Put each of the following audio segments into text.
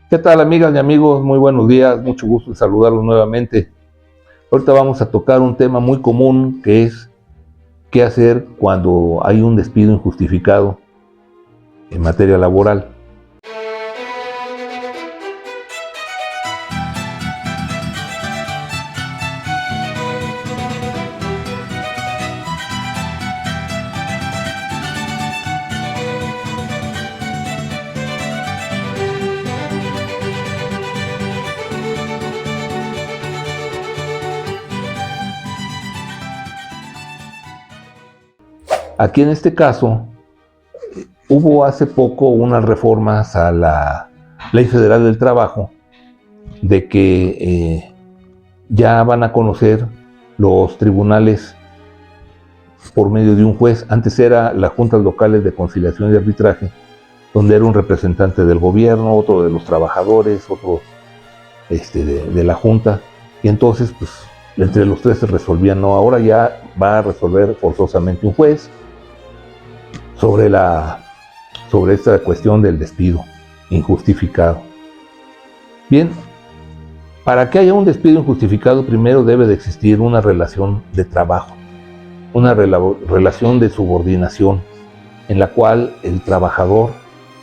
¿Qué tal, amigas y amigos? Muy buenos días, mucho gusto en saludarlos nuevamente. Ahorita vamos a tocar un tema muy común que es qué hacer cuando hay un despido injustificado en materia laboral. Aquí en este caso, hubo hace poco unas reformas a la Ley Federal del Trabajo de que ya van a conocer los tribunales por medio de un juez. Antes era las juntas locales de conciliación y arbitraje, donde era un representante del gobierno, otro de los trabajadores, otro de la junta, y entonces pues entre los tres se resolvían. No, ahora ya va a resolver forzosamente un juez sobre esta cuestión del despido injustificado. Bien, para que haya un despido injustificado, primero debe de existir una relación de trabajo, una relación de subordinación, en la cual el trabajador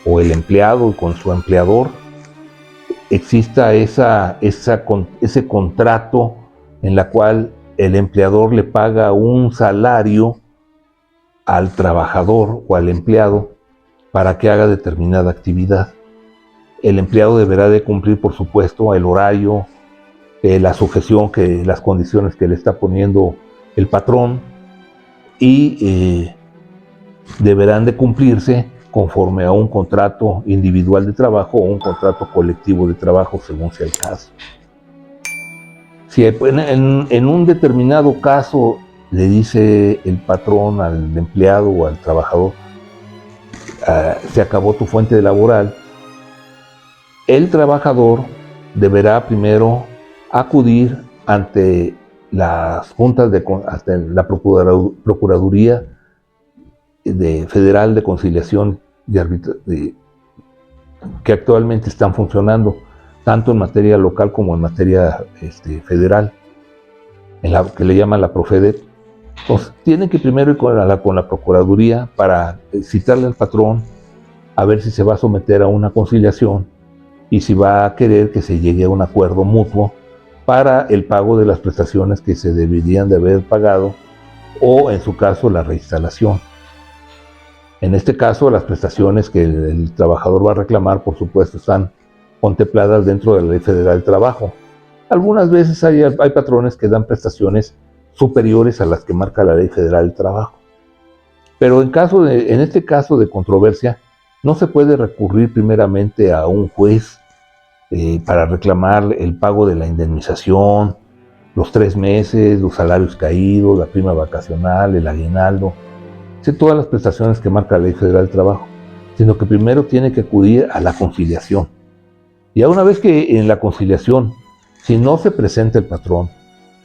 o el empleado con su empleador exista ese contrato en la cual el empleador le paga un salario al trabajador o al empleado para que haga determinada actividad. El empleado deberá de cumplir, por supuesto, el horario, la sujeción, las condiciones que le está poniendo el patrón, y deberán de cumplirse conforme a un contrato individual de trabajo o un contrato colectivo de trabajo, según sea el caso. Si en un determinado caso le dice el patrón al empleado o al trabajador, se acabó tu fuente laboral, el trabajador deberá primero acudir ante las juntas ante la Procuraduría Federal de Conciliación que actualmente están funcionando tanto en materia local como en materia federal, en la que le llaman la Profedet. Entonces, tienen que primero ir con la Procuraduría para citarle al patrón a ver si se va a someter a una conciliación y si va a querer que se llegue a un acuerdo mutuo para el pago de las prestaciones que se deberían de haber pagado, o en su caso la reinstalación. En este caso, las prestaciones que el trabajador va a reclamar, por supuesto, están contempladas dentro de la Ley Federal del Trabajo. Algunas veces hay patrones que dan prestaciones superiores a las que marca la Ley Federal del Trabajo. Pero en este caso de controversia, no se puede recurrir primeramente a un juez para reclamar el pago de la indemnización, los 3 meses, los salarios caídos, la prima vacacional, el aguinaldo, todas las prestaciones que marca la Ley Federal del Trabajo, sino que primero tiene que acudir a la conciliación. Y una vez que en la conciliación, si no se presenta el patrón,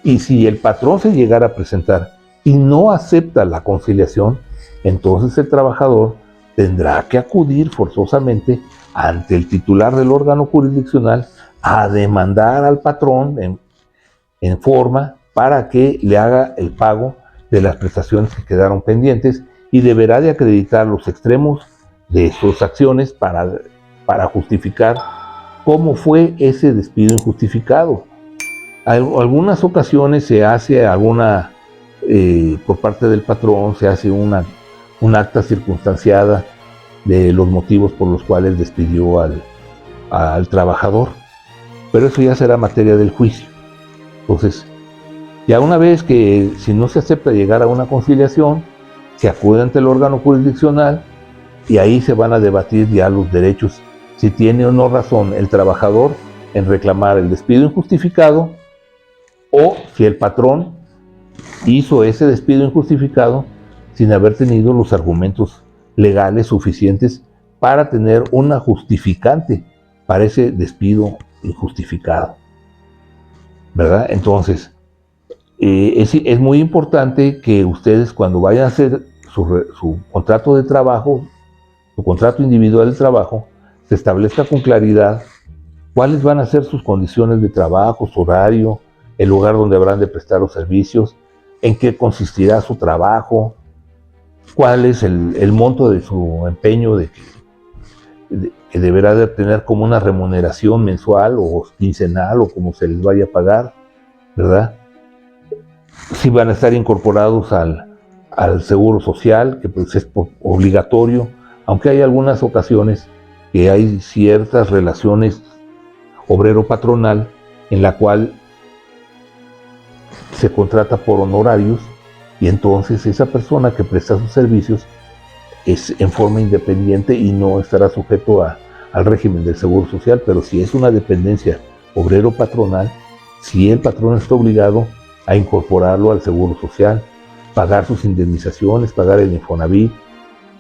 y si el patrón se llegara a presentar y no acepta la conciliación, entonces el trabajador tendrá que acudir forzosamente ante el titular del órgano jurisdiccional a demandar al patrón en forma para que le haga el pago de las prestaciones que quedaron pendientes, y deberá de acreditar los extremos de sus acciones para justificar cómo fue ese despido injustificado. Algunas ocasiones se hace por parte del patrón, se hace una acta circunstanciada de los motivos por los cuales despidió al trabajador, pero eso ya será materia del juicio. Entonces, ya una vez que, si no se acepta llegar a una conciliación, se acude ante el órgano jurisdiccional y ahí se van a debatir ya los derechos, si tiene o no razón el trabajador en reclamar el despido injustificado, o si el patrón hizo ese despido injustificado sin haber tenido los argumentos legales suficientes para tener una justificante para ese despido injustificado, ¿verdad? Entonces, es muy importante que ustedes, cuando vayan a hacer su contrato de trabajo, su contrato individual de trabajo, se establezca con claridad cuáles van a ser sus condiciones de trabajo, su horario, el lugar donde habrán de prestar los servicios, en qué consistirá su trabajo, cuál es el monto de su empeño que deberá de tener como una remuneración mensual o quincenal o como se les vaya a pagar, ¿verdad? Si van a estar incorporados al seguro social, que pues es obligatorio, aunque hay algunas ocasiones que hay ciertas relaciones obrero-patronal en la cual se contrata por honorarios y entonces esa persona que presta sus servicios es en forma independiente y no estará sujeto al régimen del seguro social, pero si es una dependencia obrero-patronal, si el patrón está obligado a incorporarlo al seguro social, pagar sus indemnizaciones, pagar el Infonavit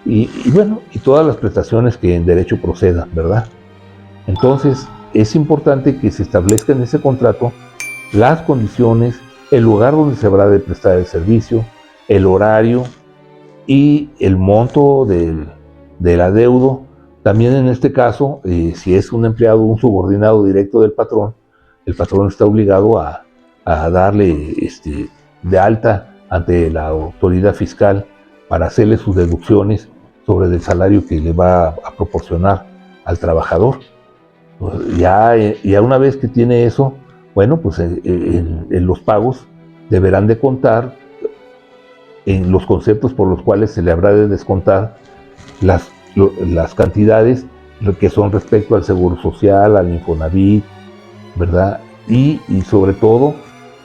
y bueno, y todas las prestaciones que en derecho procedan, ¿verdad? Entonces, es importante que se establezca en ese contrato las condiciones, el lugar donde se habrá de prestar el servicio, el horario y el monto del adeudo. También en este caso, si es un empleado, un subordinado directo del patrón, el patrón está obligado a darle de alta ante la autoridad fiscal para hacerle sus deducciones sobre el salario que le va a proporcionar al trabajador. Ya una vez que tiene eso, bueno, pues en los pagos deberán de contar en los conceptos por los cuales se le habrá de descontar las cantidades que son respecto al seguro social, al Infonavit, ¿verdad? Y sobre todo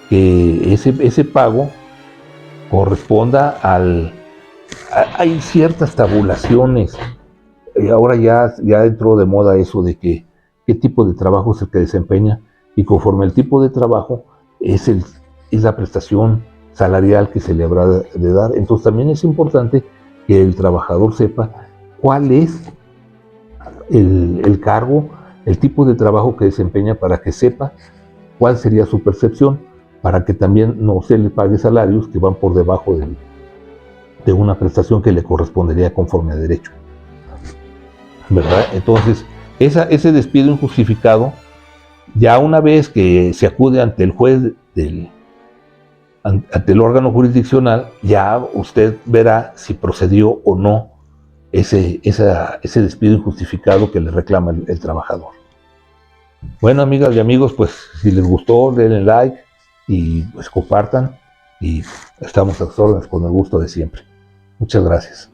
que ese pago corresponda hay ciertas tabulaciones. Ahora ya entró de moda eso de que qué tipo de trabajo es el que desempeña y conforme el tipo de trabajo es la prestación salarial que se le habrá de dar. Entonces también es importante que el trabajador sepa cuál es el cargo, el tipo de trabajo que desempeña para que sepa cuál sería su percepción, para que también no se le pague salarios que van por debajo de una prestación que le correspondería conforme a derecho, ¿verdad? Entonces, ese despido injustificado, ya una vez que se acude ante el juez ante el órgano jurisdiccional, ya usted verá si procedió o no ese despido injustificado que le reclama el trabajador. Bueno, amigas y amigos, pues si les gustó, denle like y pues compartan y estamos a sus órdenes con el gusto de siempre. Muchas gracias.